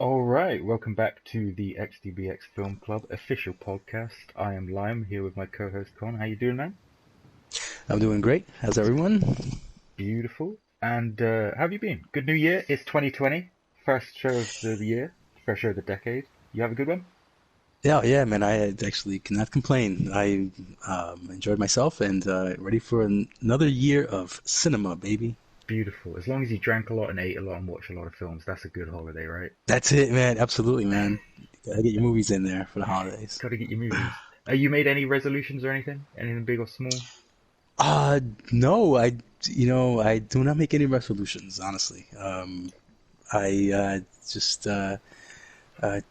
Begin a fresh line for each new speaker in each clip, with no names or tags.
All right, welcome back to the XDBX Film Club official podcast. I am Lime here with my co-host Con. How you doing, man?
I'm doing great. How's everyone?
Beautiful. And how have you been? Good New Year. It's 2020, first show of the year, first show of the decade. You have a good one?
Yeah, yeah, man. I actually cannot complain. I enjoyed myself and ready for another year of cinema, baby.
Beautiful. As long as you drank a lot and ate a lot and watched a lot of films, that's a good holiday, right?
That's it, man. Absolutely, man. Gotta get your movies in there for the holidays.
Got to get your movies. You made any resolutions or anything? Anything big or small?
Uh, no, I do not make any resolutions, honestly. I just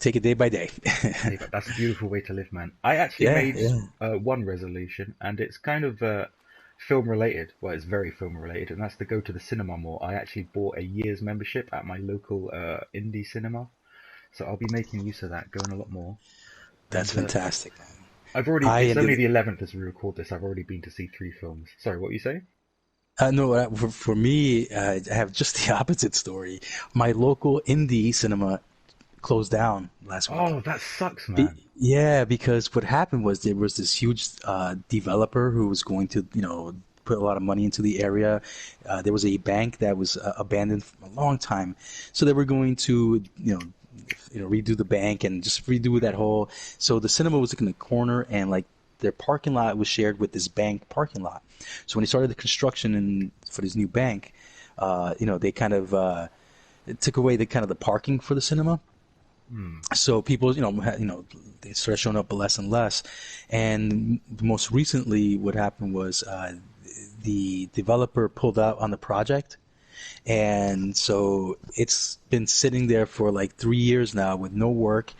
take it day by day.
That's a beautiful way to live, man. I actually
Yeah,
made
yeah.
one resolution, and it's kind of film related. Well, it's very film related, and that's to go to the cinema more. I actually bought a year's membership at my local indie cinema, so I'll be making use of that, going a lot more.
That's
And
fantastic, man.
I've already,
I
it's
am
only
gonna.
the 11th as we record this. I've already been to see three films. Sorry, what you say?
No, for me, I have just the opposite story. My local indie cinema closed down last week.
Oh, that sucks, man.
Yeah, because what happened was there was this huge developer who was going to, put a lot of money into the area. There was a bank that was abandoned for a long time, so they were going to, redo the bank and just redo that whole. So the cinema was like in the corner, and like their parking lot was shared with this bank parking lot. So when they started the construction for this new bank, they kind of took away the kind of the parking for the cinema.
Hmm.
So people, they started showing up less and less. And most recently, what happened was the developer pulled out on the project, and so it's been sitting there for like 3 years now with no work.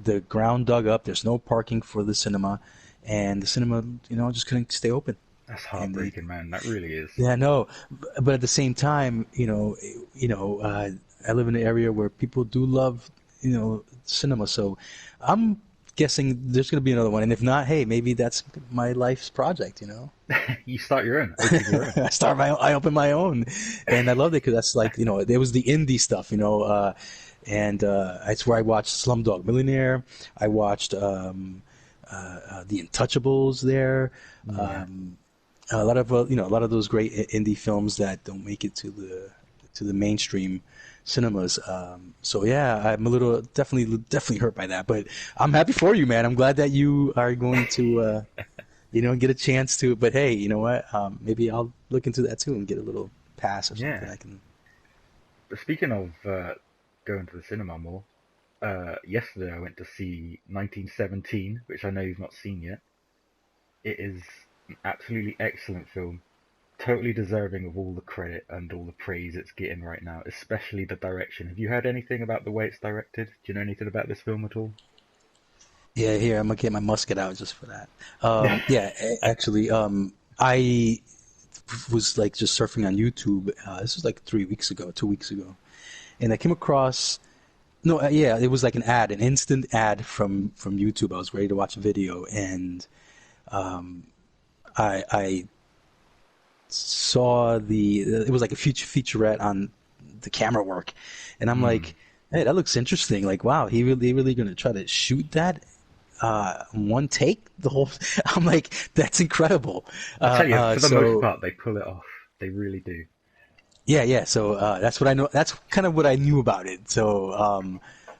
The ground dug up. There's no parking for the cinema, and the cinema, just couldn't stay open.
That's
And they,
heartbreaking, man. That really is.
yeah, no, but at the same time, I live in an area where people do love, cinema. So I'm guessing there's going to be another one, and if not, hey, maybe that's my life's project.
You start your own, open your own.
I open my own, and I love it because that's like, there was the indie stuff, and it's where I watched Slumdog Millionaire. I watched The Untouchables there.
Yeah.
Um, a lot of a lot of those great indie films that don't make it to the mainstream cinemas. So yeah, I'm a little definitely hurt by that, but I'm happy for you, man. I'm glad that you are going to get a chance to. But hey, you know what? Maybe I'll look into that too and get a little pass or something.
Yeah.
I can.
But speaking of going to the cinema more, yesterday I went to see 1917, which I know you've not seen yet. It is an absolutely excellent film, totally deserving of all the credit and all the praise it's getting right now, especially the direction. Have you heard anything about the way it's directed? Do you know anything about this film at all?
Yeah, here I'm gonna get my musket out just for that. Yeah, actually, I was like just surfing on YouTube. This was like 3 weeks ago, 2 weeks ago, and I came across. No, yeah, it was like an instant ad from YouTube. I was ready to watch a video, and I saw it was like a featurette on the camera work, and I'm
Hmm.
like, hey, that looks interesting. Like, wow, he really gonna try to shoot that one take the whole. I'm like, that's incredible.
I tell you, for the most
So
part, they pull it off. They really do.
yeah, yeah. So that's what I know. That's kind of what I knew about it. So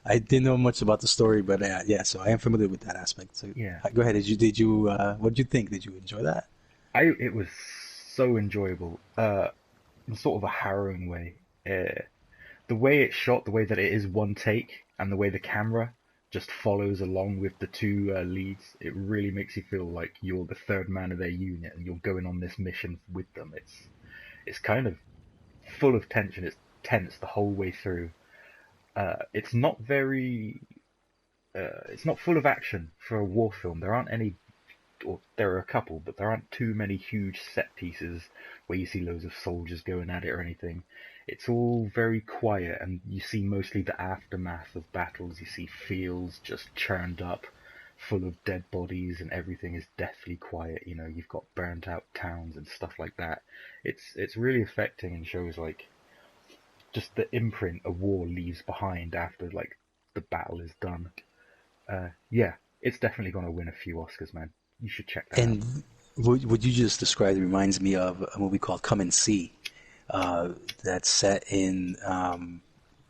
I didn't know much about the story, but yeah. So I am familiar with that aspect. So
Yeah.
go ahead. Did you what did you think? Did you enjoy that?
It was so enjoyable, in sort of a harrowing way. The way it's shot, the way that it is one take, and the way the camera just follows along with the two leads, it really makes you feel like you're the third man of their unit and you're going on this mission with them. It's kind of full of tension. It's tense the whole way through. It's not very. It's not full of action for a war film. There aren't any, or there are a couple, but there aren't too many huge set pieces where you see loads of soldiers going at it or anything. It's all very quiet, and you see mostly the aftermath of battles. You see fields just churned up, full of dead bodies, and everything is deathly quiet. You've got burnt out towns and stuff like that. It's really affecting and shows like just the imprint a war leaves behind after like the battle is done. Yeah, it's definitely going to win a few Oscars, man. You should check that out.
And what you just described reminds me of a movie called Come and See, uh, that's set in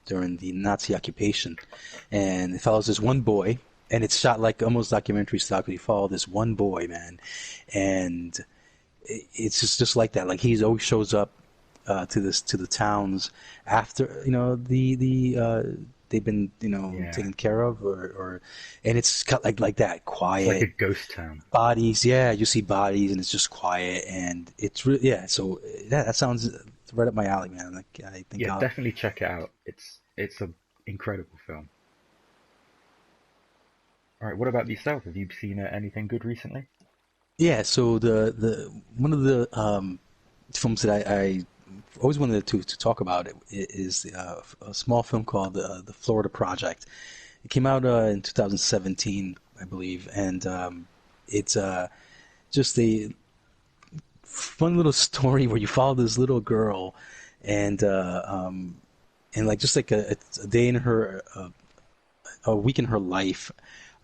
during the Nazi occupation, and it follows this one boy, and it's shot like almost documentary style. 'Cause you follow this one boy, man, and it's just like that. Like he's always shows up to the towns after they've been
Yeah,
taken care of, or and it's cut like that,
it's like a
quiet
ghost town.
bodies. Yeah, you see bodies, and it's just quiet, and it's really, yeah. So yeah, that sounds right up my alley, man. Like I think
Yeah,
I'll.
definitely check it out. It's an incredible film. All right, what about yourself? Have you seen anything good recently?
Yeah, so the one of the films that I always wanted to talk about is a small film called The Florida Project. It came out in 2017, I believe, and it's just a fun little story where you follow this little girl, and and like just like a day in her a week in her life,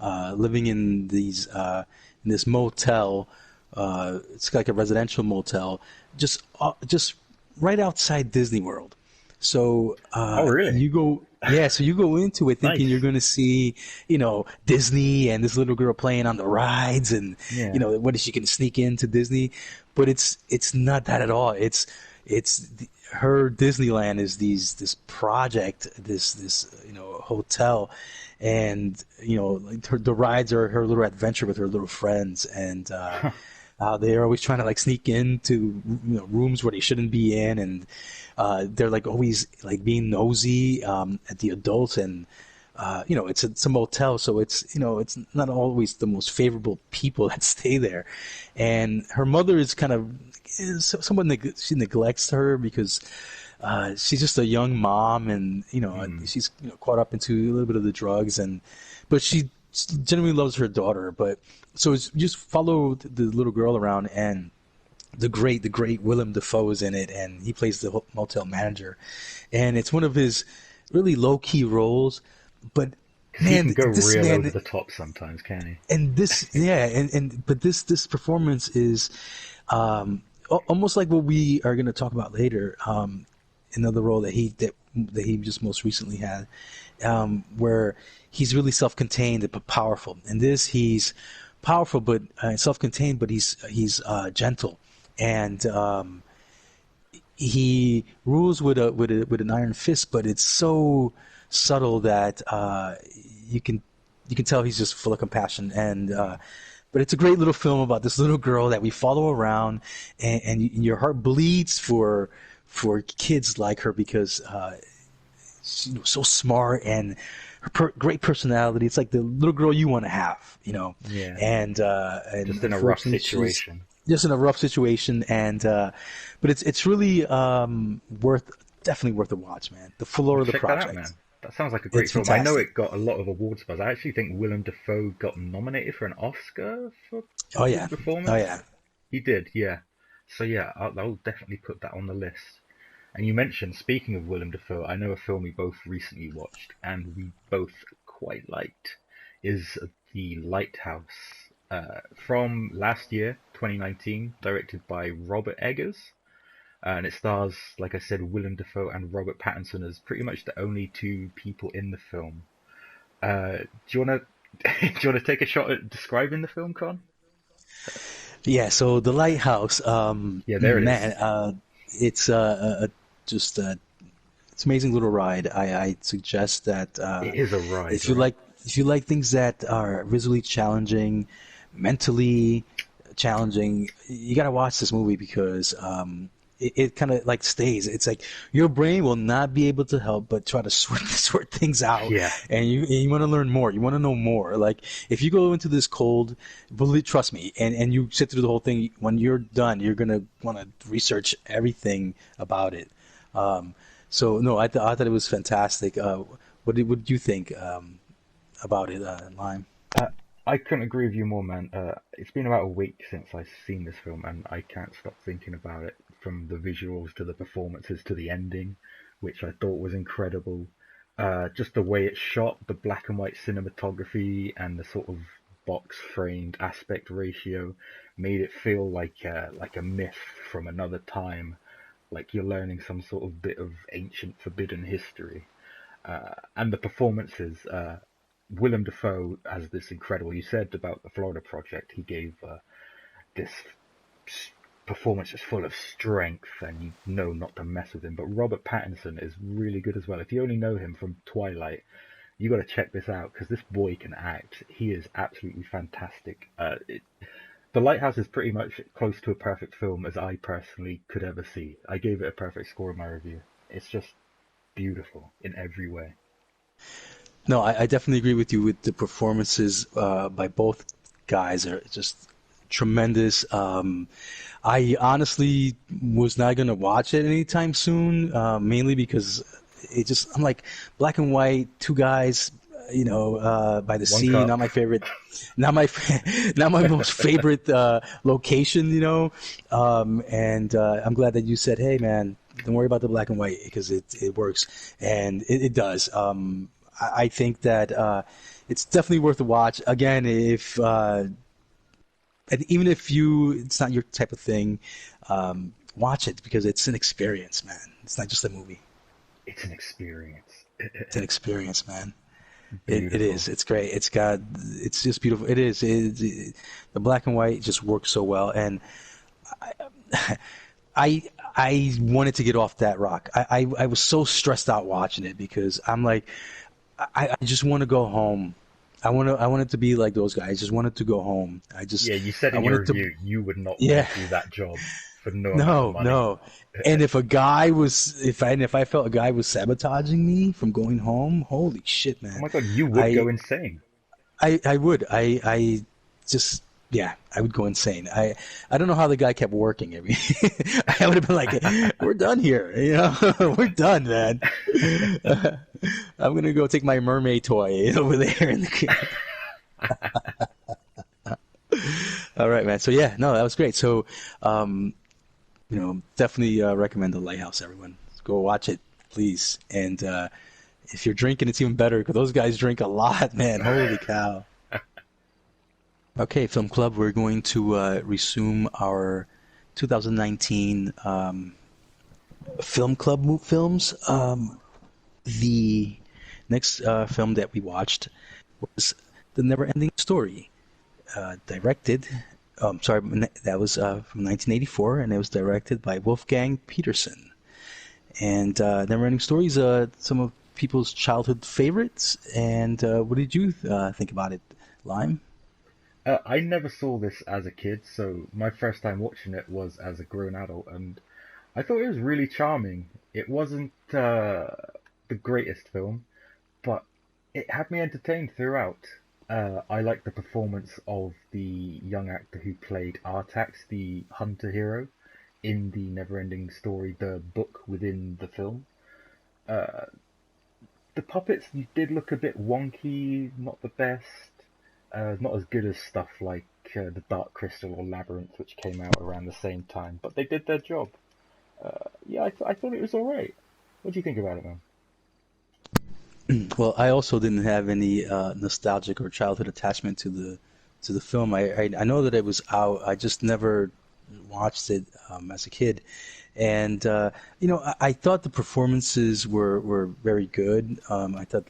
living in this motel. It's like a residential motel, just right outside Disney World. So
Oh, really?
you go, yeah. So you go into it thinking you're
Nice.
going to see, Disney and this little girl playing on the rides, and
Yeah.
what is she going to sneak into Disney? But it's not that at all. Her Disneyland is this project, this hotel, and like the rides are her little adventure with her little friends, and they're always trying to like sneak into rooms where they shouldn't be in, and they're like always like being nosy at the adults, and it's a motel, so it's not always the most favorable people that stay there, and her mother is kind of she neglects her because she's just a young mom, and
Hmm.
she's caught up into a little bit of the drugs, and but she genuinely loves her daughter. But so it's just follow the little girl around, and the great Willem Dafoe is in it, and he plays the motel manager, and it's one of his really low key roles, but
Because he
man,
can go
this
real over
man
the top sometimes, can he?
and this yeah, and but this performance is almost like what we are going to talk about later. Another role that he just most recently had, where he's really self-contained but powerful. In this, he's powerful but self-contained, but he's gentle, and he rules with an iron fist, but it's so subtle that you can tell he's just full of compassion. And but it's a great little film about this little girl that we follow around, and your heart bleeds for kids like her because she's so smart, and her great personality. It's like the little girl you want to have.
Yeah.
And
Just in a rough
unfortunately she's
situation.
just in a rough situation, and but it's really definitely worth a watch, man. The
I'll
Florida
check that out,
Project.
man. That sounds like a great
It's
film. I know
fantastic.
it got a lot of awards buzz. I actually think Willem Dafoe got nominated for an Oscar for
Oh
his
yeah, oh
performance.
yeah.
He did, yeah. So yeah, I'll definitely put that on the list. And you mentioned, speaking of Willem Dafoe, I know a film we both recently watched and we both quite liked is the Lighthouse from last year, 2019, directed by Robert Eggers. And it stars, like I said, Willem Dafoe and Robert Pattinson as pretty much the only two people in the film. Do you wanna do you wanna take a shot at describing the film, Con?
Yeah, so the Lighthouse,
Yeah, there it is.
man, it's just it's an amazing little ride. I suggest that
It is a ride,
if you
right?
like if you like things that are visually challenging, mentally challenging, you gotta watch this movie because it kind of like stays. It's like your brain will not be able to help but try to sort things out,
Yeah,
and you want to learn more. You want to know more. Like if you go into this cold, believe, trust me, and you sit through the whole thing. When you're done, you're gonna want to research everything about it. Um, so no, I thought it was fantastic. What did you think about it, Lime?
uh, I couldn't agree with you more, man. It's been about a week since I've seen this film, and I can't stop thinking about it. From the visuals to the performances to the ending, which I thought was incredible. Just the way it's shot, the black and white cinematography, and the sort of box framed aspect ratio made it feel like a myth from another time, like you're learning some sort of bit of ancient forbidden history. And the performances, Willem Dafoe has this incredible. You said about the Florida Project, he gave this performance is full of strength, and you know not to mess with him. But Robert Pattinson is really good as well. If you only know him from Twilight, you got to check this out because this boy can act. He is absolutely fantastic. The Lighthouse is pretty much close to a perfect film as I personally could ever see. I gave it a perfect score in my review. It's just beautiful in every way.
No, I definitely agree with you with the performances by both guys are just tremendous. I honestly was not gonna watch it anytime soon, mainly because I'm like black and white, two guys, by the
One
sea.
cup.
Not my favorite, not my not my most favorite location. And I'm glad that you said, hey man, don't worry about the black and white because it works, and it does. I think that it's definitely worth a watch. Again, if and even if it's not your type of thing, watch it because it's an experience, man. It's not just a movie.
It's an experience.
It's an experience, man. It
Beautiful.
is. It's great. It's just beautiful. It is. The black and white just works so well, and I wanted to get off that rock. I was so stressed out watching it because I'm like, I just want to go home. I wanted to be like those guys. I just wanted to go home.
Yeah, you said
I
in your
wanted to,
review you would not want
yeah.
to do that job for no amount of
No,
money.
no. And if a guy was, if I felt a guy was sabotaging me from going home, holy shit,
Oh
man.
my god, you would go
I,
insane.
I would. I just, yeah, I would go insane. I don't know how the guy kept working. I mean, I would have been like, we're done here. We're done, man. I'm gonna go take my mermaid toy over there in the. All right, man. So yeah, no, that was great. So, definitely recommend The Lighthouse, everyone. Go watch it, please. And if you're drinking, it's even better because those guys drink a lot, man. Holy cow. Okay, Film Club, we're going to resume our 2019 Film Club films. The next film that we watched was The Neverending Story, directed. Sorry, that was from 1984, and it was directed by Wolfgang Peterson. And Neverending Story is some of people's childhood favorites. And what did you think about it, Lime?
I never saw this as a kid, so my first time watching it was as a grown adult, and I thought it was really charming. It wasn't the greatest film, but it had me entertained throughout. I liked the performance of the young actor who played Artax, the hunter hero, in the Neverending Story, the book within the film. Uh, the puppets did look a bit wonky, not the best. Not as good as stuff like the Dark Crystal or Labyrinth, which came out around the same time, but they did their job. Yeah, I thought it was alright. What do you think about it, man?
Well, I also didn't have any nostalgic or childhood attachment to the film. I know that it was out. I just never watched it as a kid, and I thought the performances were very good. I thought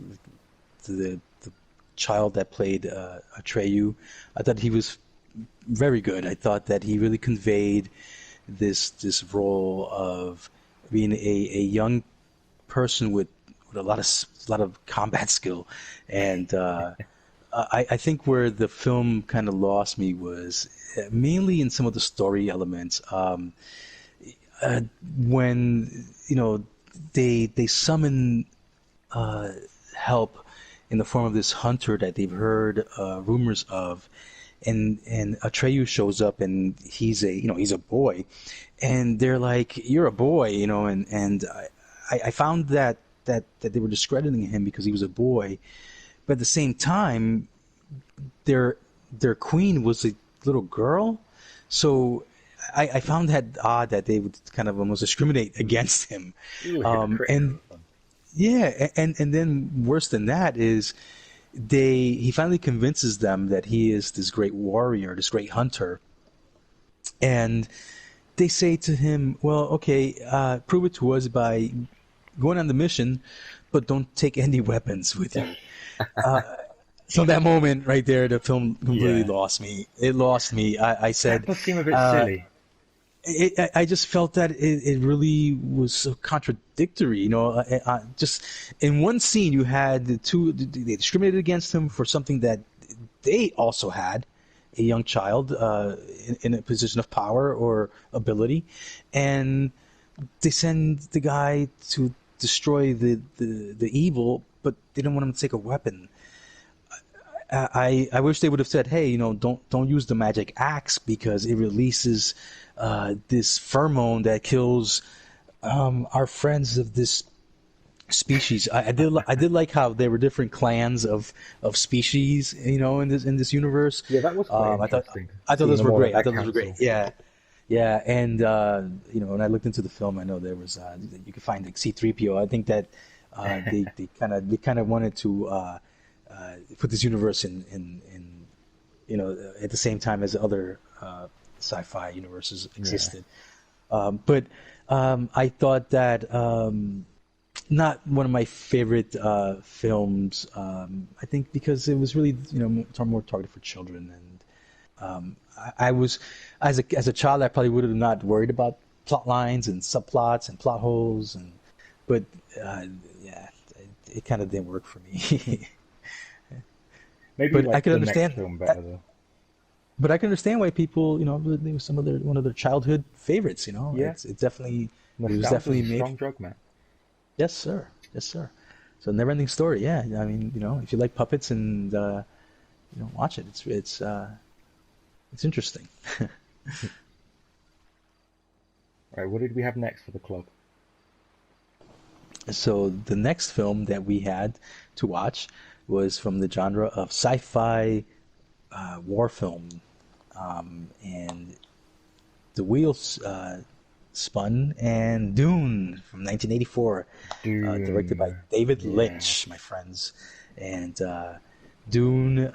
the child that played Atreyu, I thought he was very good. I thought that he really conveyed this role of being a young person with a lot of combat skill, and I think where the film kind of lost me was mainly in some of the story elements. When they summon help in the form of this hunter that they've heard rumors of, and Atreyu shows up and he's a boy, and they're like, you're a boy, and I found that they were discrediting him because he was a boy, but at the same time their queen was a little girl, so I found that odd that they would kind of almost discriminate against him.
Ooh,
um,
hypocritical.
and Yeah, and then worse than that is he finally convinces them that he is this great warrior, this great hunter, and they say to him, "Well, okay, prove it to us by going on the mission, but don't take any weapons with you." So that moment right there, the film completely
Yeah,
lost me. It lost me. I
that
said,
does seem a bit
uh,
silly.
I just felt that it really was so contradictory. Just in one scene, you had they discriminated against him for something that they also had, a young child in a position of power or ability, and they send the guy to destroy the evil, but they don't want him to take a weapon. I wish they would have said, hey, don't use the magic axe because it releases this pheromone that kills our friends of this species. I did like how there were different clans of species, in this universe.
Yeah, that was quite
Um, I thought
interesting.
I thought
Seeing
those
them
were
all at
great. I
that
thought those were great.
council.
Yeah, yeah, and when I looked into the film, I know there was you could find like C-3PO. I think that they kind of wanted to put this universe in at the same time as other sci-fi universes
Yeah,
existed. But I thought that not one of my favorite films. I think because it was really more targeted for children, and I was as a child I probably would have not worried about plot lines and subplots and plot holes, but uh, yeah, it kind of didn't work for me.
maybe you
But I
like
could
the next
understand.
film better though.
But I can understand why people, it was one of their childhood favorites.
Yeah,
It was
nostalgia's
definitely
a
made.
strong drug, man.
Yes, sir. Yes, sir. So, Neverending Story. Yeah, I mean, if you like puppets and watch it. It's interesting.
Right, what did we have next for the club?
So, the next film that we had to watch was from the genre of sci-fi war film, and the wheels spun, and Dune from 1984, directed by
Dune.
David
Yeah.
Lynch, my friends. And Dune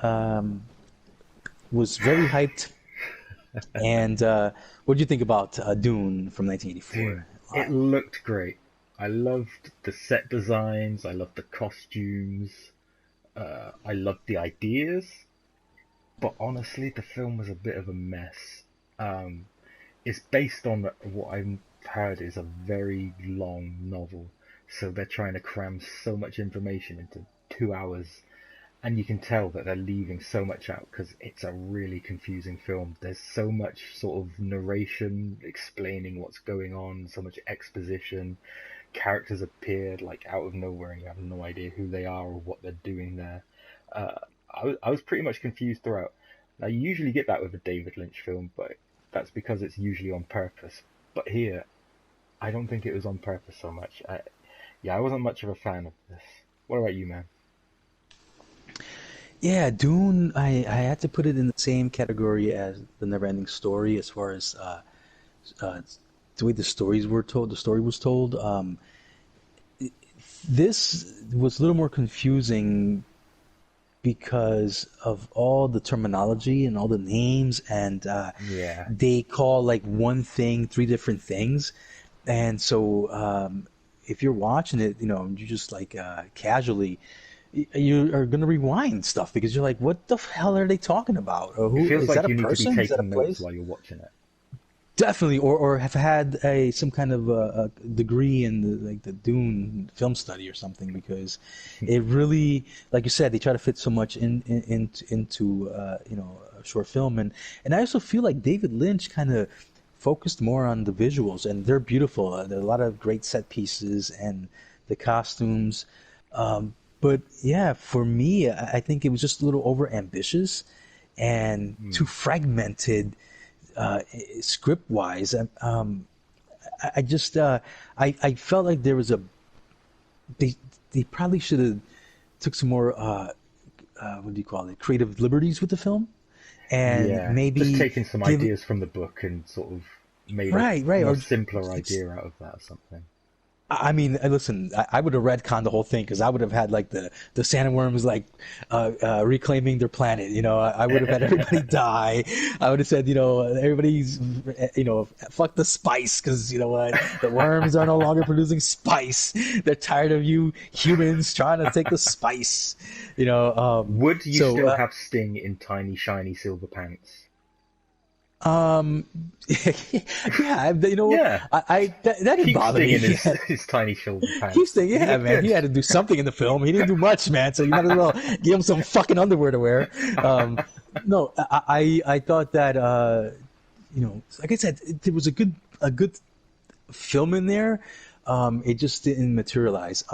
was very hyped. And what do you think about Dune from 1984?
Dune. It looked great. I loved the set designs. I loved the costumes. I loved the ideas. But honestly, the film was a bit of a mess. Um, it's based on what I've heard is a very long novel, so they're trying to cram so much information into 2 hours, and you can tell that they're leaving so much out because it's a really confusing film. There's so much sort of narration explaining what's going on, so much exposition. Characters appeared like out of nowhere, and you have no idea who they are or what they're doing there. Uh, I was pretty much confused throughout. Now, you usually get that with a David Lynch film, but that's because it's usually on purpose. But here, I don't think it was on purpose so much. Yeah, I wasn't much of a fan of this. What about you, man?
Yeah, Dune. I had to put it in the same category as the Neverending Story as far as uh, the way the stories were told. The story was told. This was a little more confusing because of all the terminology and all the names, and
Yeah,
they call like one thing three different things, and so if you're watching it, you just like casually, you are gonna rewind stuff because you're like, what the hell are they talking about? Or
it
who
feels
is that?
like
A
you need to be
person? Is that a
taking notes
place?
while you're watching it.
Definitely, or have had a some kind of a degree in the Dune film study or something, because it really, like you said, they try to fit so much into a short film, and I also feel like David Lynch kind of focused more on the visuals, and they're beautiful. There are a lot of great set pieces and the costumes, but yeah, for me, I think it was just a little over ambitious and too
Hmm.
fragmented uh, script wise. I just I felt like there was a they they probably should have took some more what do you call it, creative liberties with the film, and
Yeah, just
maybe
taking some
give
ideas from the book and sort of made a
right
more
or
simpler idea out of that or something.
I mean, listen, I would have retconned the whole thing because I would have had like the sandworms like reclaiming their planet. You know, I would have had everybody die. I would have said, you know, everybody's, you know, fuck the spice because you know what, the worms are no longer producing spice. They're tired of you humans trying to take the spice. You know,
Would you
so
still have Sting in tiny, shiny silver pants?
um, yeah, you know,
Yeah,
that didn't
keep
bother
Sting
me.
in his tiny silver pants.
Houston,
He
yeah,
looked
man, he
good.
had to do something in the film. He didn't do much, man. So you might as well give him some fucking underwear to wear. No, I thought that you know, like I said, there was a good film in there. It just didn't materialize.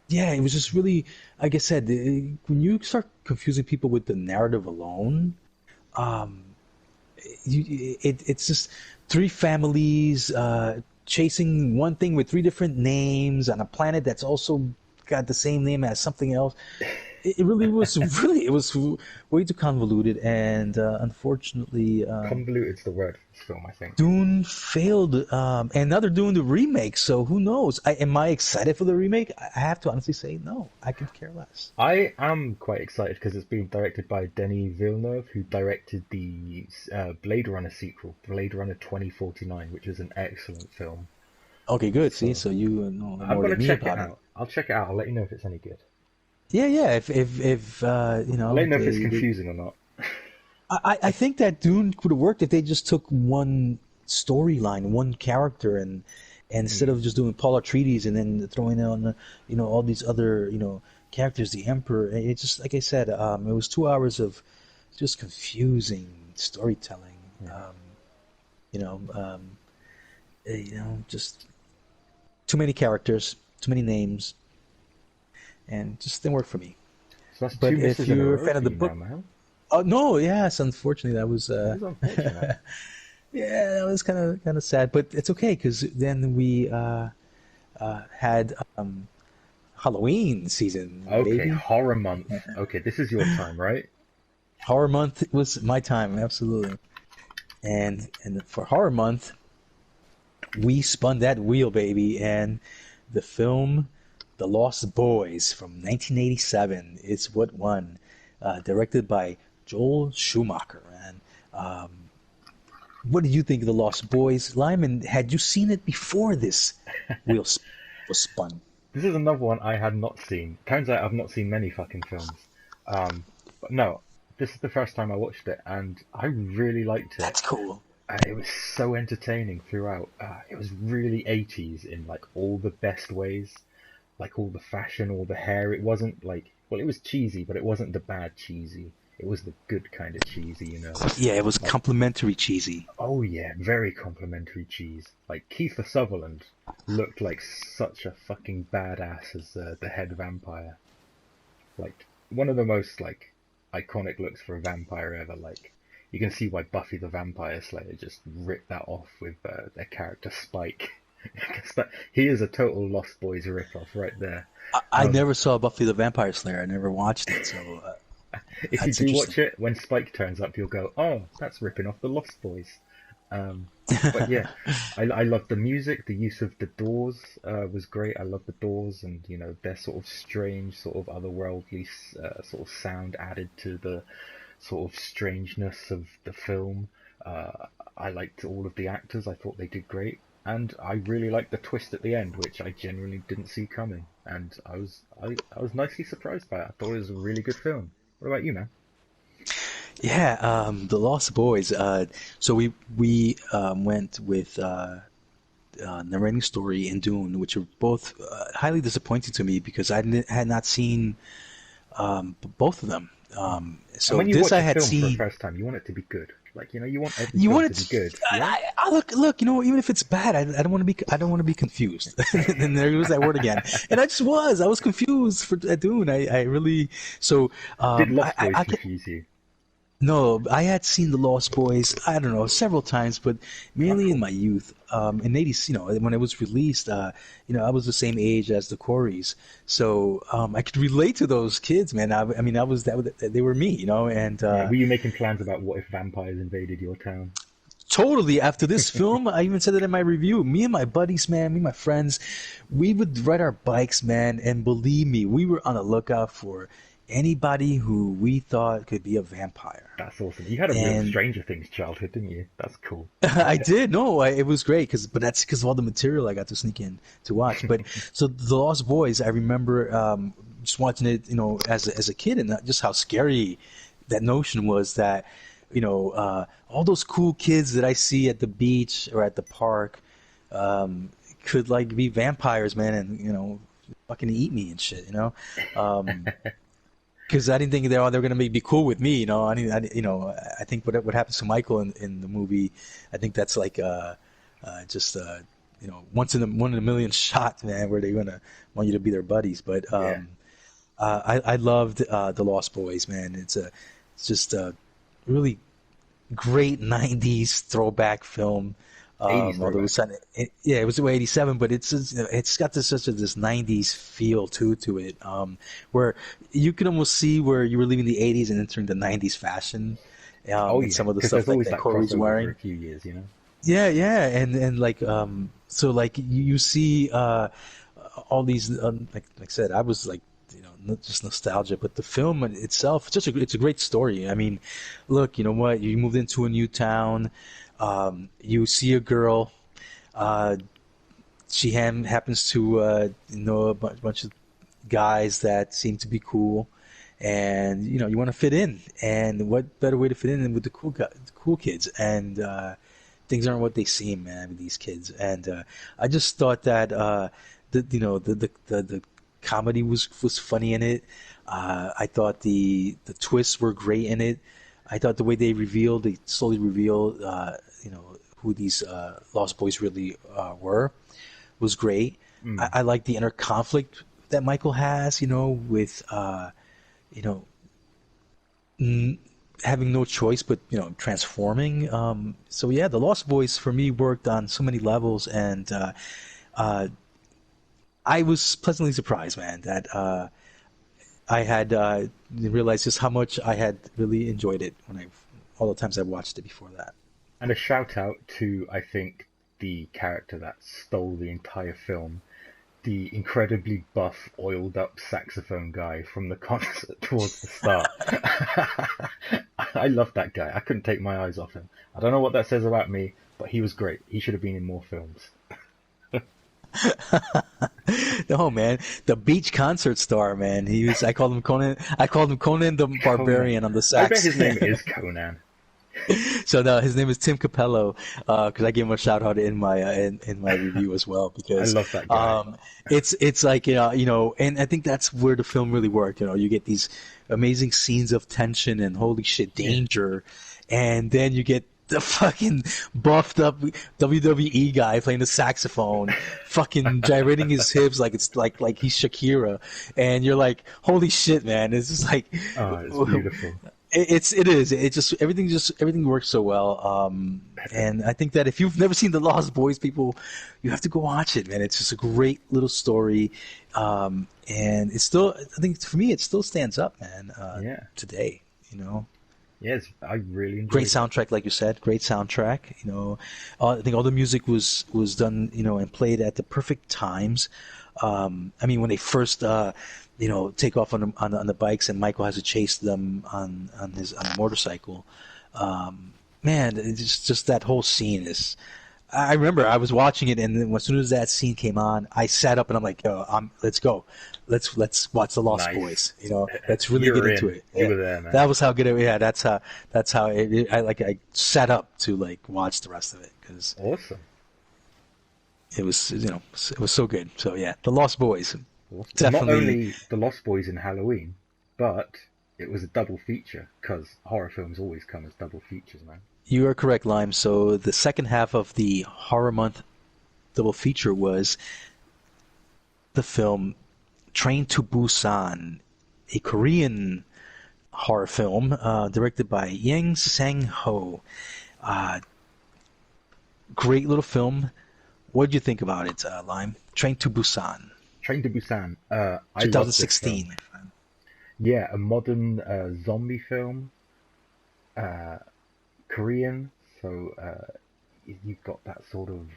Yeah, it was just really, like I said, when you start confusing people with the narrative alone, it's just three families chasing one thing with three different names on a planet that's also got the same name as something else. It really was really it was way too convoluted, and unfortunately,
Convoluted's the word for this film, I think.
Dune failed, and now they're doing the remake. So who knows? Am I excited for the remake? I have to honestly say no. I could care less.
I am quite excited because it's being directed by Denis Villeneuve, who directed the Blade Runner sequel, Blade Runner 2049, which is an excellent film.
Okay, good. See,
So
so you know
I'm
more
gonna
than me
check it
about it.
out. I'll check it out. I'll let you know if it's any good.
Yeah, yeah. If you
I'll let
know
you know if it's
they
confusing or not.
I think that Dune could have worked if they just took one storyline, one character, and instead
Hmm.
of just doing Paul Atreides and then throwing on, you know, all these other, you know, characters, the Emperor. It just, like I said, it was 2 hours of just confusing storytelling.
Yeah.
You know, just too many characters, too many names, and just didn't work for me.
So that's two
But if
misses in a
you're a
row
fan of
for
the
you now,
book,
man.
oh no, yes, unfortunately, that was
That is unfortunate.
yeah, that was kind of sad, but it's okay because then we had Halloween season,
Okay,
baby.
horror month. Okay, this is your time, right?
Horror month was my time, absolutely. And for horror month, we spun that wheel, baby, and the film The Lost Boys from 1987 is what won, directed by Joel Schumacher. And what did you think of The Lost Boys, Lyman? Had you seen it before this wheel was spun?
This is another one I had not seen. Turns out I've not seen many fucking films. But no, this is the first time I watched it, and I really liked it.
That's cool.
It was so entertaining throughout. It was really 80s in like all the best ways, like all the fashion, all the hair. It wasn't like, well, it was cheesy, but it wasn't the bad cheesy. It was the good kind of cheesy, you know.
Yeah, it was
Like,
complimentary cheesy.
oh yeah, very complimentary cheese. Like Kiefer Sutherland looked like such a fucking badass as the head vampire. Like one of the most like iconic looks for a vampire ever. Like you can see why Buffy the Vampire Slayer just ripped that off with their character Spike. 'Cause he is a total Lost Boys rip-off right there.
I
Um,
never saw Buffy the Vampire Slayer. I never watched it, so
if you
that's
do
interesting.
watch it, when Spike turns up, you'll go, "Oh, that's ripping off the Lost Boys." Um, but yeah, I love the music. The use of the Doors was great. I love the Doors, and you know their sort of strange, sort of otherworldly sort of sound added to the sort of strangeness of the film. I liked all of the actors. I thought they did great, and I really liked the twist at the end, which I genuinely didn't see coming. And I was nicely surprised by it. I thought it was a really good film. What about you, man?
Yeah, the Lost Boys. So we went with Neverending Story and Dune, which are both highly disappointing to me because had not seen both of them.
And
So
when you
this
watch
I
a
had
film for the
seen.
first time, you want it to be good. Like, you know, you want every
You
film
want
to be
it?
good. Yeah?
Look. You know, even if it's bad, I don't want to be. I don't want to be confused. And there goes that word again. And I just was. I was confused for Dune. I really. So
Did
I,
Lost
I,
Boys
I
confuse you?
no, I had seen The Lost Boys, I don't know, several times, but
Oh,
mainly in
cool.
my youth. In '80s, you know, when it was released, I was the same age as the Coreys, so I could relate to those kids, man. I mean, they were me, you know, and
Yeah, were you making plans about what if vampires invaded your town?
Totally. After this film, I even said it in my review. Me and my buddies, man, me and my friends, we would ride our bikes, man, and believe me, we were on the lookout for anybody who we thought could be a vampire.
That's awesome. You had a real
And
Stranger Things childhood, didn't you? That's cool.
I did. No, it was great but that's because of all the material I got to sneak in to watch. But so the Lost Boys, I remember just watching it, as a kid, and just how scary that notion was that, all those cool kids that I see at the beach or at the park could like be vampires, man, and fucking eat me and shit, because I didn't think they're gonna be cool with me, I think what happens to Michael in the movie, I think that's like just one in a million shot, man, where they're gonna want you to be their buddies. But
Yeah.
I loved the Lost Boys, man. It's just a really great '90s throwback film.
80s
Although it was yeah, it was 87, but it's got this '90s feel to it, where you can almost see where you were leaving the '80s and entering the '90s fashion,
Oh
and
yeah,
some of the
because
stuff
there's always
that
that
Corey's
crossover for a
wearing.
few years, you know.
Yeah, yeah, and like so like you see all these like I said, I was like not just nostalgia, but the film itself, it's a great story. I mean, look, you know what? You moved into a new town, you see a girl, uh, she happens to know a bunch of guys that seem to be cool, and you want to fit in, and what better way to fit in than with the cool kids, and things aren't what they seem, man, with these kids. And I just thought that the comedy was funny in it. I thought the twists were great in it. I thought the way they slowly revealed, who these Lost Boys really were, was great.
Mm.
I like the inner conflict that Michael has, with you know, having no choice but transforming. So yeah, the Lost Boys for me worked on so many levels, and uh, I was pleasantly surprised, man, that I had realized just how much I had really enjoyed it when I all the times I watched it before that.
And a shout out to, I think, the character that stole the entire film, the incredibly buff, oiled up saxophone guy from the concert towards the start. I love that guy. I couldn't take my eyes off him. I don't know what that says about me, but he was great. He should have been in more films.
No, man, the beach concert star, man. I called him Conan. I called him Conan the
Conan.
Barbarian on the
I bet
sax.
his name is Conan.
So no, his name is Tim Capello, because I gave him a shout out in my in my review as well,
I
because
love that guy.
it's like and I think that's where the film really worked. You get these amazing scenes of tension and holy shit
Yeah.
danger, and then you get the fucking buffed up WWE guy playing the saxophone, fucking gyrating his hips like it's like he's Shakira, and you're like, holy shit, man! It's just like
Oh, it's beautiful.
everything works so well, and I think that if you've never seen The Lost Boys, people, you have to go watch it, man. It's just a great little story, and it's still, I think for me it still stands up, man,
Yeah.
today, you know.
Yes, I really
Great
enjoyed it.
soundtrack, like you said. Great soundtrack. I think all the music was done, and played at the perfect times. I mean, when they first, take off on the bikes, and Michael has to chase them on the motorcycle. Man, it's just that whole scene is. I remember I was watching it, and then as soon as that scene came on, I sat up and I'm like, "Yo, let's go, let's watch The Lost
Nice.
Boys." Let's really
You
get
were
into
in.
it.
You
Yeah.
were there, man.
That was how good it. Yeah, that's how I sat up to like watch the rest of it because
Awesome.
it was it was so good. So yeah, The Lost Boys,
Awesome. Not
definitely.
only The Lost Boys in Halloween, but it was a double feature, because horror films always come as double features, man.
You are correct, Lime. So the second half of the horror month double feature was the film Train to Busan, a Korean horror film directed by Yang Sang-ho. Uh, Great little film. What did you think about it, Lime? Train to Busan,
Train to Busan. I love this
2016.
film. Yeah, a modern zombie film, uh, Korean. So you've got that sort of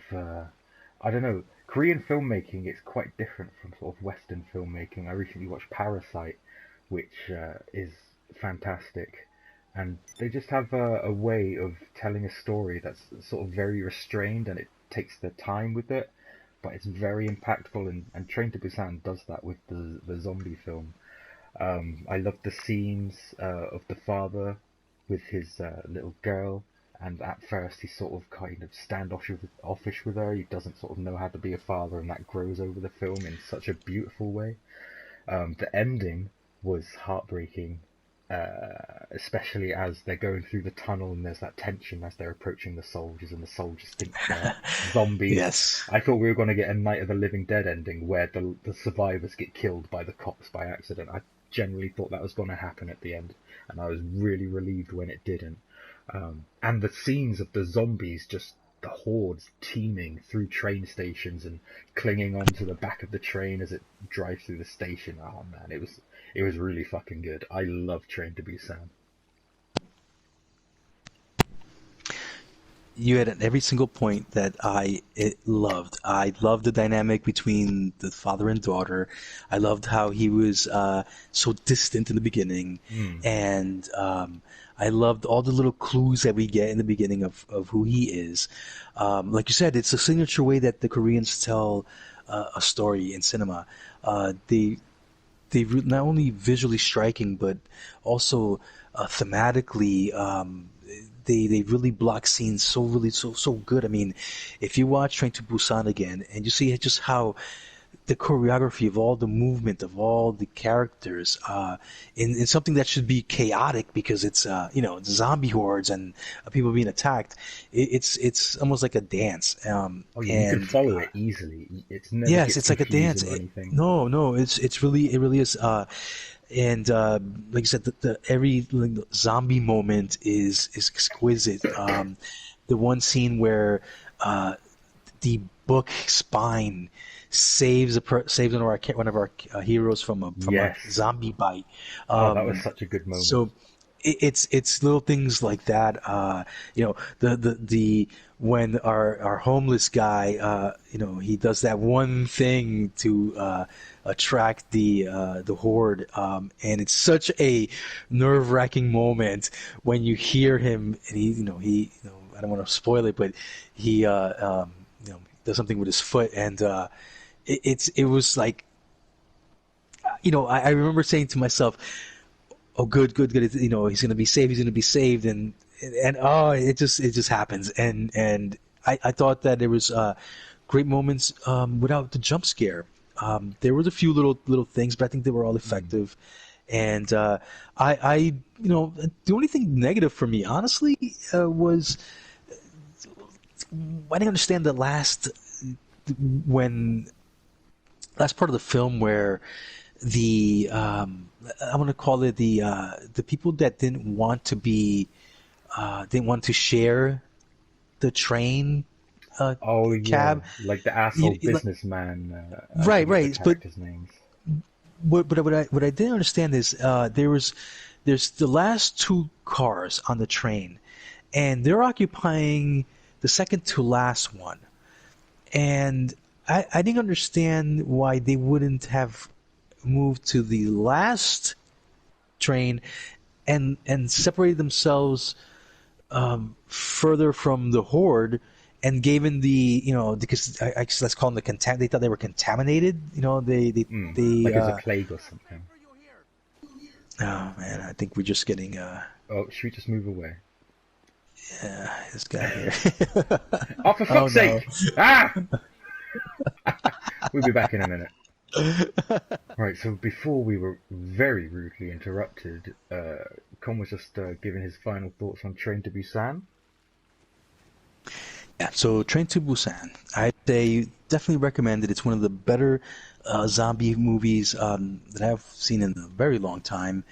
I don't know. Korean filmmaking is quite different from sort of Western filmmaking. I recently watched Parasite, which is fantastic, and they just have a way of telling a story that's sort of very restrained, and it takes their time with it, but it's very impactful. And Train to Busan does that with the zombie film. I love the scenes of the father with his little girl, and at first he's sort of kind of standoffish with her. He doesn't sort of know how to be a father, and that grows over the film in such a beautiful way. The ending was heartbreaking, especially as they're going through the tunnel and there's that tension as they're approaching the soldiers, and the soldiers think they're zombies.
Yes.
I thought we were going to get a Night of the Living Dead ending where the survivors get killed by the cops by accident. I generally thought that was going to happen at the end, and I was really relieved when it didn't. And the scenes of the zombies, just the hordes teeming through train stations and clinging onto the back of the train as it drives through the station. Oh man, it was really fucking good. I love Train to Busan.
You had at every single point that loved. I loved the dynamic between the father and daughter. I loved how he was so distant in the beginning, and I loved all the little clues that we get in the beginning of who he is. Like you said, it's a signature way that the Koreans tell a story in cinema. They not only visually striking, but also thematically. They really block scenes so good. I mean, if you watch Train to Busan again and you see just how the choreography of all the movement of all the characters in something that should be chaotic because it's zombie hordes and people being attacked, it's almost like a dance.
Oh yeah, you can follow it easily. It's never
Yes,
gets
it's like a dance.
confusing or anything.
No, it really is. And like you said, every zombie moment is exquisite. The one scene where the book spine saves one of our heroes from a
Yes.
zombie bite.
Oh, that was such a good moment.
So it's little things like that. The when our homeless guy, he does that one thing to attract the horde, and it's such a nerve-wracking moment when you hear him, and he I don't want to spoil it, but he does something with his foot, and it was like, I remember saying to myself, oh, good. He's going to be saved. He's going to be saved, and oh, it just happens. And I thought that there was great moments without the jump scare. There was a few little things, but I think they were all effective. And I the only thing negative for me, honestly, was I didn't understand the last part of the film where the I want to call it the people that didn't want to share the train
Oh
cab.
yeah, like the asshole businessman. I
Right,
forget the
right.
characters' names.
But what I didn't understand is there's the last two cars on the train, and they're occupying the second to last one, and I didn't understand why they wouldn't have moved to the last train and separated themselves further from the horde and gave in because I guess let's call them they thought they were contaminated. They
Like it was a plague or something.
oh man, I think we're just getting
Oh, should we just move away?
this guy here.
Oh, for fuck's sake! Ah! We'll be back in a minute. Right, so before we were very rudely interrupted, Con was just giving his final thoughts on Train to Busan.
Yeah, so Train to Busan, I'd say definitely recommend it. It's one of the better zombie movies that I've seen in a very long time.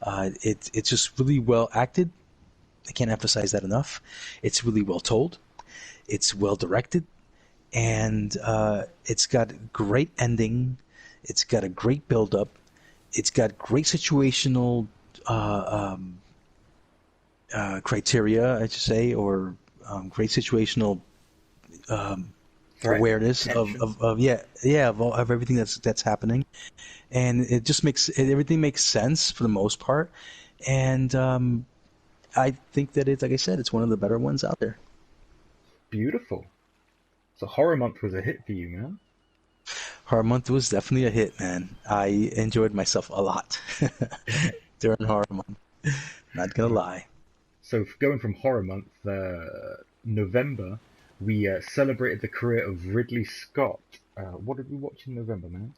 It's just really well acted. I can't emphasize that enough. It's really well told. It's well directed, and it's got great ending. It's got a great build up. It's got great situational criteria, I should say, or great situational
Threat,
awareness
tension.
of everything that's happening, and it just makes everything makes sense for the most part. And I think that it's like I said, it's one of the better ones out there.
Beautiful. So horror month was a hit for you, man.
Horror Month was definitely a hit, man. I enjoyed myself a lot during Horror Month. Not gonna
Uh,
lie.
so going from horror month, November, we celebrated the career of Ridley Scott. What did we watch in November, man?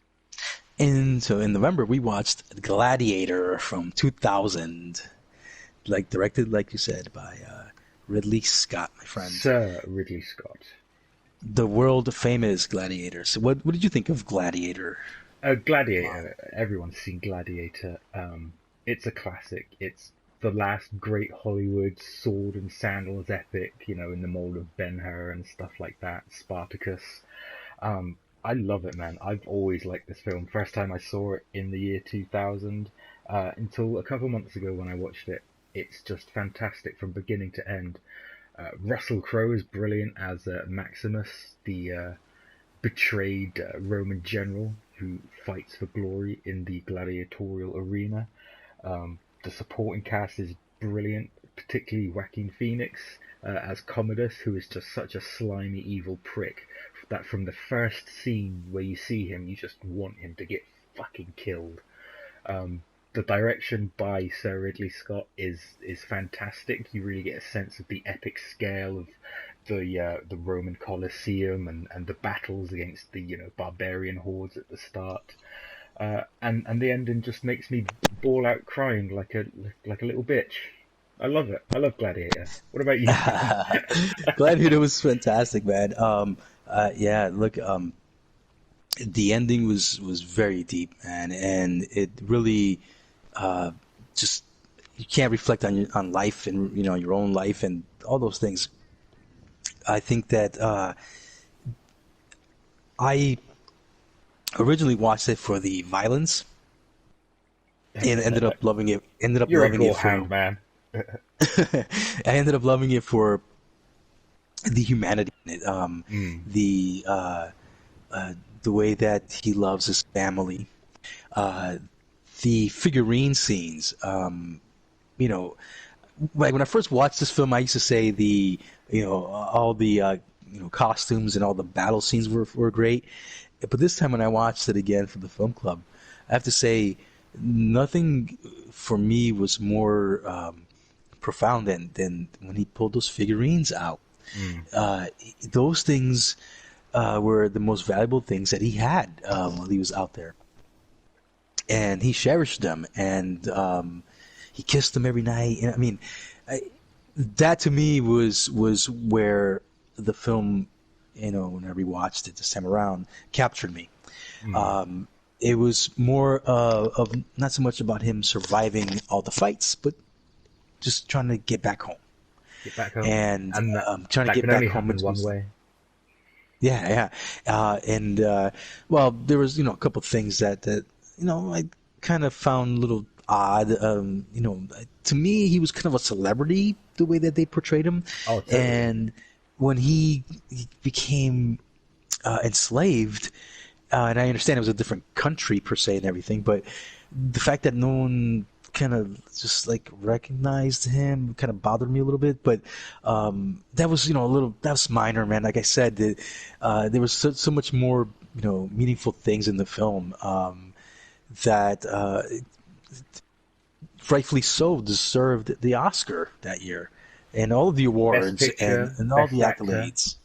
And so in November we watched Gladiator from 2000, like directed, like you said, by Ridley Scott, my friend.
Sir Ridley Scott.
The world famous Gladiator. So what did you think of Gladiator?
Gladiator. Everyone's seen Gladiator. It's a classic. It's the last great Hollywood sword and sandals epic, in the mold of Ben-Hur and stuff like that. Spartacus. I love it, man. I've always liked this film. First time I saw it in the year 2000, until a couple months ago when I watched it. It's just fantastic from beginning to end. Russell Crowe is brilliant as Maximus, the betrayed Roman general who fights for glory in the gladiatorial arena. The supporting cast is brilliant, particularly Joaquin Phoenix as Commodus, who is just such a slimy, evil prick that from the first scene where you see him, you just want him to get fucking killed. The direction by Sir Ridley Scott is fantastic. You really get a sense of the epic scale of the Roman Colosseum and the battles against the barbarian hordes at the start. And the ending just makes me bawl out crying like a little bitch. I love it. I love Gladiator. What about you?
Gladiator was fantastic, man. Yeah, look, the ending was very deep, man, and it really just you can't reflect on life and your own life and all those things. I think that I originally watched it for the violence and ended up loving it. Ended up
You're a
loving it
gorehound,
for.
man.
I ended up loving it for the humanity in it,
Mm.
the way that he loves his family, uh, the figurine scenes. You know, like when I first watched this film, I used to say all the costumes and all the battle scenes were great, but this time when I watched it again for the film club, I have to say nothing for me was more profound than when he pulled those figurines out.
Mm.
Uh, those things were the most valuable things that he had while he was out there, and he cherished them, and he kissed them every night. And I mean, that to me was where the film, when I rewatched it this time around, captured me.
Mm.
Um, it was more of not so much about him surviving all the fights, but just trying to get back home
Get back home,
and
and that
trying to
that
get
can only
back home
happen
into
one
his.
way.
Yeah, yeah, and well, there was a couple things that I kind of found a little odd. To me, he was kind of a celebrity the way that they portrayed him,
Oh, totally.
and when he became enslaved, and I understand it was a different country per se and everything, but the fact that no one kind of just like recognized him kind of bothered me a little bit. But that was that was minor, man. Like I said, there was so much more meaningful things in the film that rightfully so deserved the Oscar that year and all of the
Best
awards and
picture,
all the
best actor.
accolades.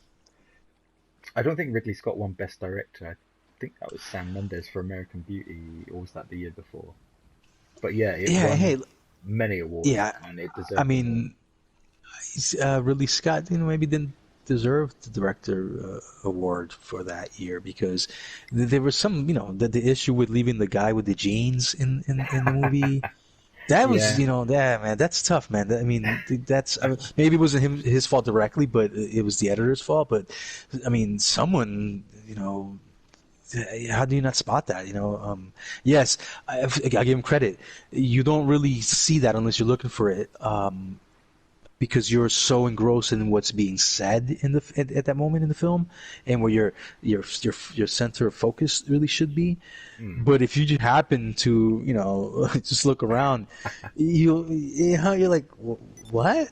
I don't think Ridley Scott won Best Director. I think that was Sam Mendes for American Beauty, or was that the year before? But yeah, it
Yeah,
won
hey,
many awards,
yeah.
and it
I
deserved them all.
mean, Ridley Scott, maybe didn't deserve the director award for that year because there was some, the issue with leaving the guy with the jeans in the movie. That was,
Yeah,
yeah, man, that's tough, man. I mean, that's maybe it wasn't his fault directly, but it was the editor's fault. But I mean, someone, how do you not spot that? Yes, I give him credit. You don't really see that unless you're looking for it. because you're so engrossed in what's being said in at that moment in the film, and where your center of focus really should be.
Mm.
But if you just happen to, just look around, you're like, what?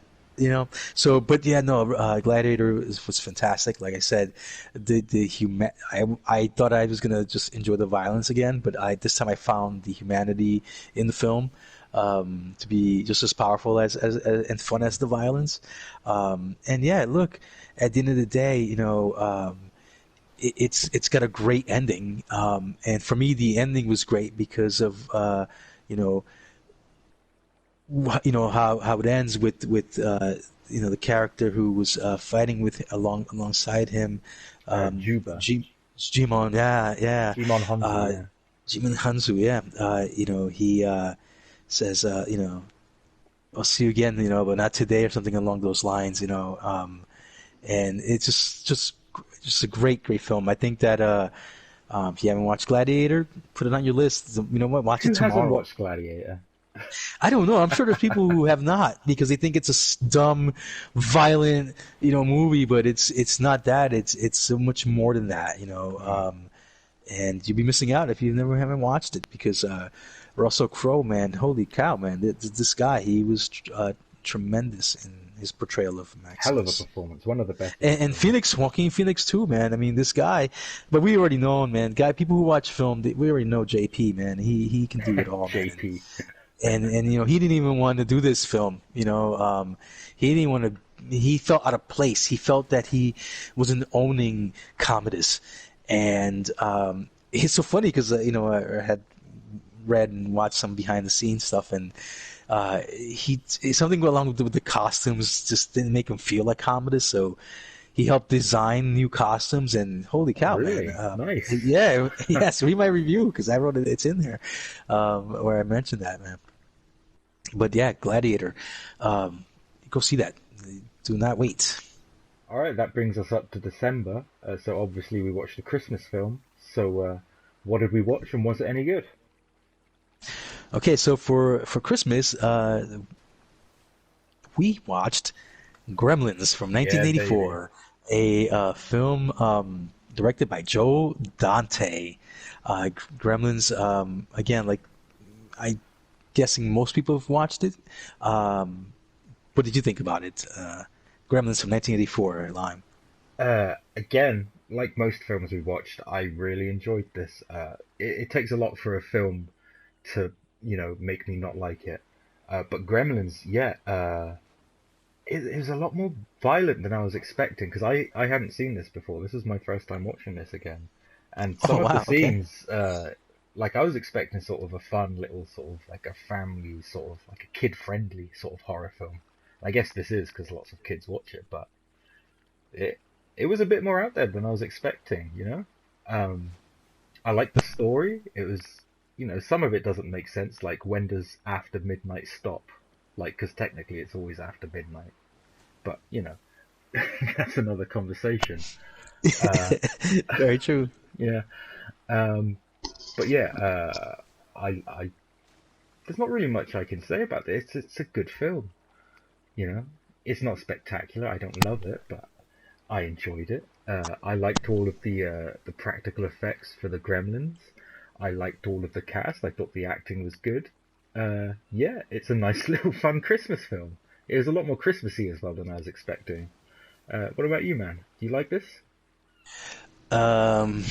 So, but yeah, no, Gladiator was fantastic. Like I said, I thought I was gonna just enjoy the violence again, but this time I found the humanity in the film to be just as powerful as and fun as the violence. And yeah, look, at the end of the day, it's got a great ending. And for me, the ending was great because of you know how it ends with the character who was fighting with alongside him,
Juba.
Jimon, yeah,
Jimon Honsu,
uh,
yeah.
Jimon Hansu, yeah. He says, I'll see you again, but not today, or something along those lines, and it's just a great film. I think that if you haven't watched Gladiator, put it on your list. You know what? Watch it
Who hasn't
tomorrow.
watched Gladiator?
I don't know. I'm sure there's people who have not because they think it's a dumb, violent, movie, but it's not that. It's so much more than that.
Mm.
And you'd be missing out if you never haven't watched it because Russell Crowe, man, holy cow, man, this guy, he was tremendous in his portrayal of
Hell of a
Maximus.
performance. One of the best in the
And
film.
Joaquin Phoenix too, man. I mean, this guy, but we already know him, man. People who watch film, we already know JP, man. He can do it all, man.
JP.
And he didn't even want to do this film. He didn't want to. He felt out of place. He felt that he wasn't owning Commodus, and it's so funny because I had read and watched some behind the scenes stuff, and he something along with the costumes just didn't make him feel like Commodus, so he helped design new costumes, and holy
Oh,
cow, man!
really? Nice.
Yeah, yes, read my review because I wrote it. It's in there where I mentioned that, man. But yeah, Gladiator. Go see that. Do not wait.
All right, that brings us up to December. So obviously we watched a Christmas film. So what did we watch, and was it any good?
Okay, so for Christmas, we watched Gremlins from
Yeah, baby.
1984, a film directed by Joe Dante. Gremlins, again, like I guessing most people have watched it. What did you think about it? Gremlins from 1984, Lime.
Again, like most films we watched, I really enjoyed this. It takes a lot for a film to, make me not like it. But Gremlins, yeah, it was a lot more violent than I was expecting because I hadn't seen this before. This is my first time watching this again, and some
Oh
of the
wow, okay.
scenes, like I was expecting sort of a fun little sort of like a family sort of like a kid-friendly sort of horror film. I guess this is because lots of kids watch it, but it it was a bit more out there than I was expecting. I like the story. It was, some of it doesn't make sense. Like, when does after midnight stop? Like, because technically it's always after midnight. But, that's another conversation. Uh,
Very true.
yeah. Um, but yeah, there's not really much I can say about this. It's a good film. You know, it's not spectacular. I don't love it, but I enjoyed it. I liked all of the practical effects for the Gremlins. I liked all of the cast. I thought the acting was good. Yeah, it's a nice little fun Christmas film. It was a lot more Christmassy as well than I was expecting. What about you, man? Do you like this?
Um,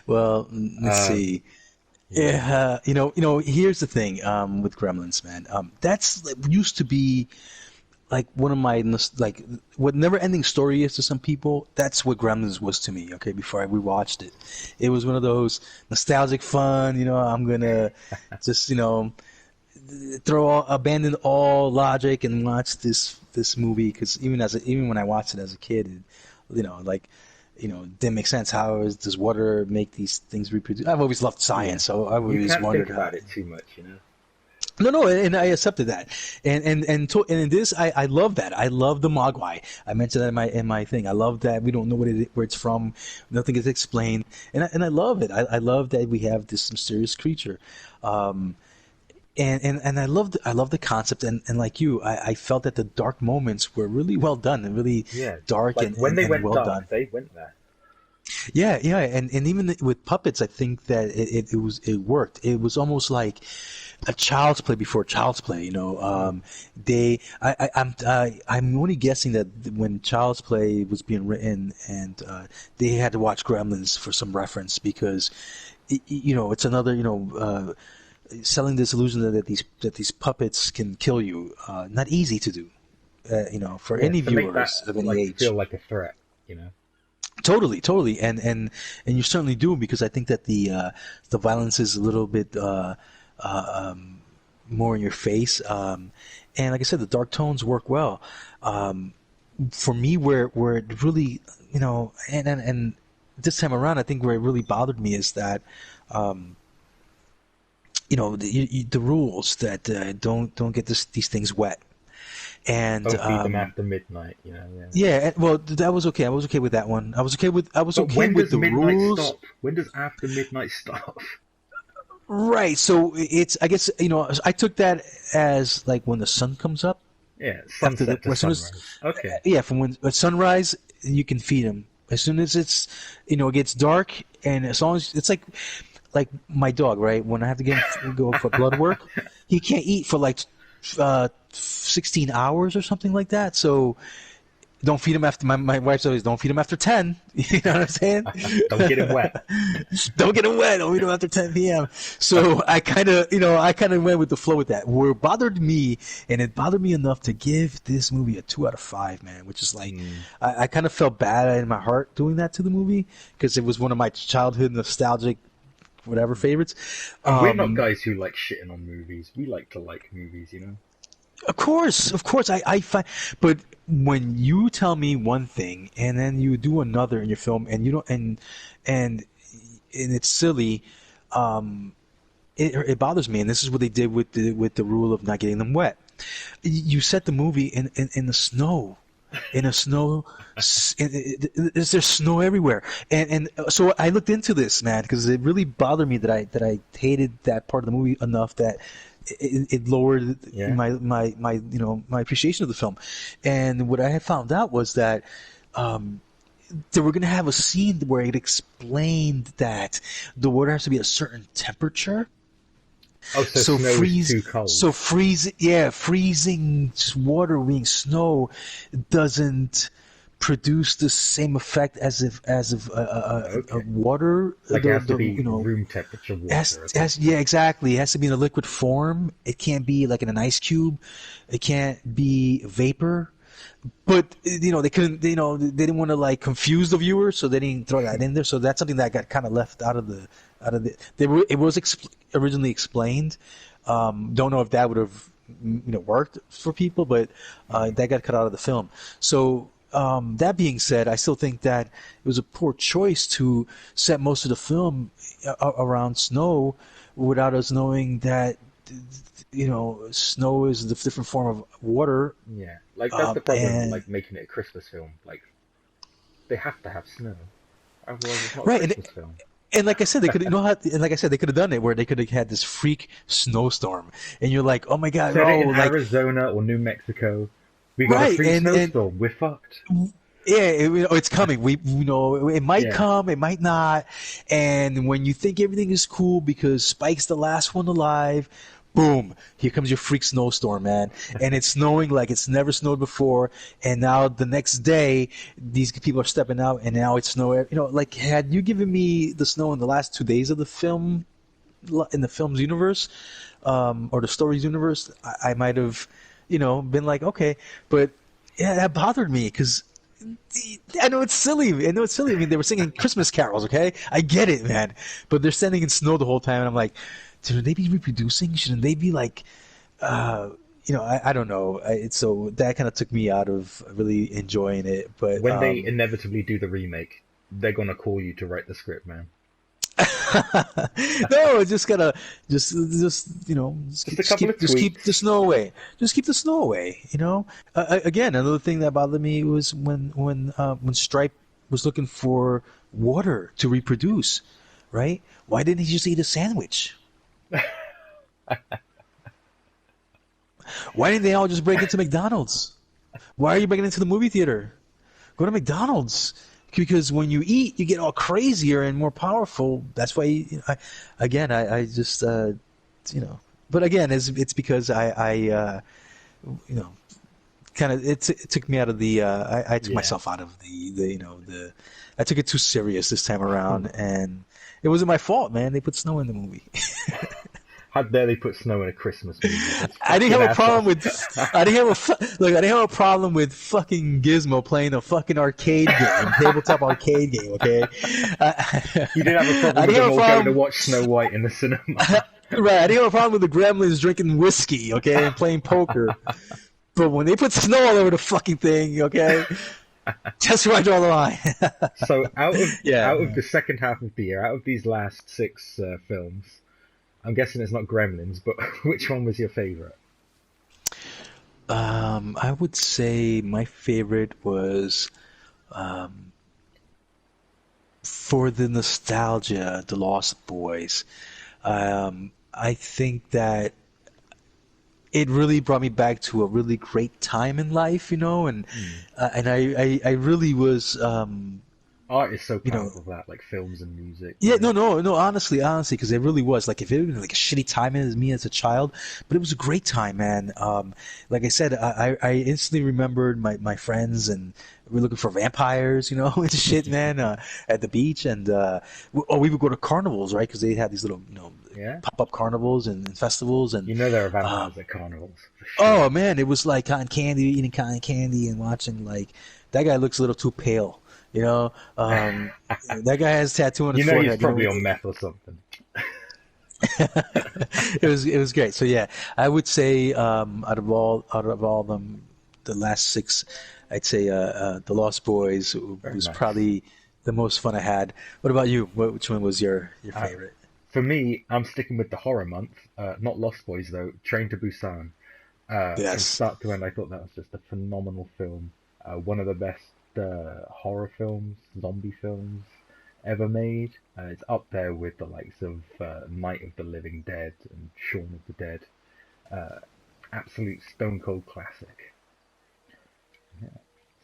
well, let's
Uh,
see.
yeah,
Yeah, here's the thing with Gremlins, man. That's like, used to be like one of my like what Never-Ending Story is to some people. That's what Gremlins was to me. Okay, before I rewatched it, it was one of those nostalgic fun. I'm gonna just abandon all logic and watch this movie because even when I watched it as a kid, like didn't make sense. How does water make these things reproduce? I've always loved
yeah.
science, so I've
You
always
can't think
wondered
about
how.
it too much.
No, and I accepted that, and in this, I love that. I love the Mogwai. I mentioned that in my thing. I love that we don't know where it's from. Nothing is explained, and I love it. I love that we have this mysterious creature. and I love the concept, and like you, I felt that the dark moments were really well done and really
Yeah,
dark
like when they
and
went
well done.
dark, they went there.
Yeah, and even with puppets, I think that it worked. It was almost like a child's play before child's play. I'm only guessing that when child's play was being written, and they had to watch Gremlins for some reference because, it's another selling this illusion that these puppets can kill you. Not easy to do. For
Yeah,
any
to make that
viewers of any
like feel
age.
like a threat, you know.
Totally, and you certainly do because I think that the violence is a little bit more in your face, and like I said, the dark tones work well. For me, where it really, and this time around, I think where it really bothered me is that, the rules that don't get these things wet. And
Don't feed them after midnight, you know. Yeah.
yeah, well, that was okay. I was okay with that one. I was
But
okay
when
with
does
the
midnight
rules.
stop? When does after midnight stop?
Right. So it's, I guess, I took that as like when the sun comes up
Yeah,
after
sunset to
as soon as,
sunrise. Okay.
yeah, from when at sunrise, you can feed him. As soon as it gets dark, and as long as it's like my dog, right? When I have to go for blood work, he can't eat for like 16 hours or something like that. So don't feed him after my wife's always don't feed him after 10. You know what I'm saying?
Don't get it wet.
Don't get him wet. Don't feed him after 10 p.m. So I kind of went with the flow with that. Where it bothered me, and it bothered me enough to give this movie a 2 out of 5, man. Which is like, I kind of felt bad in my heart doing that to the movie because it was one of my childhood nostalgic whatever favorites.
And we're not guys who like shitting on movies. We like to like movies, you know.
Of course. I find, but when you tell me one thing and then you do another in your film, and you don't, and it's silly, it bothers me. And this is what they did with the rule of not getting them wet. You set the movie in the snow. In a snow, there's snow everywhere, and so I looked into this, man, because it really bothered me that I hated that part of the movie enough that it lowered my appreciation of the film. And what I had found out was that they were going to have a scene where it explained that the water has to be a certain temperature.
Oh, so snow is too cold.
So freezing water being snow doesn't produce the same effect as if a water
like it has to be room temperature water.
Yeah, exactly. It has to be in a liquid form. It can't be like in an ice cube. It can't be vapor. But they couldn't. They didn't want to like confuse the viewer, so they didn't throw that in there. So that's something that got kind of left out of the. It was originally explained. Don't know if that would have worked for people, but that got cut out of the film. So that being said, I still think that it was a poor choice to set most of the film around snow without us knowing that snow is a different form of water.
Yeah, like that's the problem. Like making it a Christmas film, like they have to have snow, otherwise it's not a Christmas film.
And like I said, they could they could have done it where they could have had this freak snowstorm, and you're like, oh my god,
set it in Arizona or New Mexico. We got a freak snowstorm. We're fucked.
Yeah, it's coming. It might come, it might not. And when you think everything is cool because Spike's the last one alive, boom, here comes your freak snowstorm, man. And it's snowing like it's never snowed before. And now the next day, these people are stepping out, and now it's snow. Like had you given me the snow in the last 2 days of the film, in the film's universe, or the story's universe, I might have, been like, okay. But yeah, that bothered me because I know it's silly. I mean, they were singing Christmas carols, okay? I get it, man. But they're standing in snow the whole time, and I'm like, shouldn't they be reproducing? Shouldn't they be like, I don't know. So that kind of took me out of really enjoying it. But
when they inevitably do the remake, they're gonna call you to write the script, man.
No, just gotta just keep the snow away. Just keep the snow away. Again, another thing that bothered me was when Stripe was looking for water to reproduce, right? Why didn't he just eat a sandwich? Why didn't they all just break into McDonald's? Why are you breaking into the movie theater? Go to McDonald's. Because when you eat, you get all crazier and more powerful. That's why, I just, But again, it's because kind of it took me out of the I took
Yeah.
myself out of the I took it too serious this time around, and it wasn't my fault, man. They put snow in the movie.
How dare they put snow in a Christmas movie? Those
I didn't
fucking
have a problem
assholes.
with I didn't have look. I didn't have a problem with fucking Gizmo playing a fucking arcade game, tabletop arcade game. Okay,
You didn't have a
I
problem with
didn't
them
have a
all going to
problem.
watch Snow White in the cinema.
Right, I didn't have a problem with the Gremlins drinking whiskey, okay, and playing poker. But when they put snow all over the fucking thing, okay, that's where I draw the line.
So out of
Yeah.
the second half of the year, out of these last six films, I'm guessing it's not Gremlins, but which one was your favorite?
I would say my favorite was for the nostalgia, The Lost Boys. I think that it really brought me back to a really great time in life,
Hmm.
and I really was,
Art is so
you know,
powerful for that, like films and music,
yeah, no, no, no. Honestly, because it really was like if it was like a shitty time as me as a child, but it was a great time, man. Like I said, I instantly remembered my friends, and we were looking for vampires, and shit, man, at the beach, and we would go to carnivals, right? Because they had these little,
Yeah,
pop up carnivals and festivals, and
you know there are
um,
vampires at carnivals for
oh
sure.
man, it was like cotton candy, eating cotton candy, and watching like that guy looks a little too pale. You know, um, that guy has a tattoo on his
You know he's
forehead.
probably on meth or something.
It was great. So yeah, I would say out of all them, the last six, I'd say the Lost Boys
Very
was
nice.
probably the most fun I had. What about you? Which one was your
Uh,
favorite?
for me, I'm sticking with the horror month. Not Lost Boys though. Train to Busan. From
Yes.
start to end, I thought that was just a phenomenal film. One of the best horror films, zombie films ever made. It's up there with the likes of Night of the Living Dead and Shaun of the Dead. Uh, Absolute stone cold classic.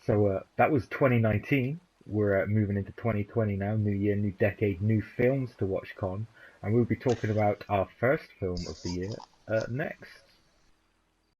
So that was 2019. We're moving into 2020 now. New year, new decade, new films to watch, Con. And we'll be talking about our first film of the year next.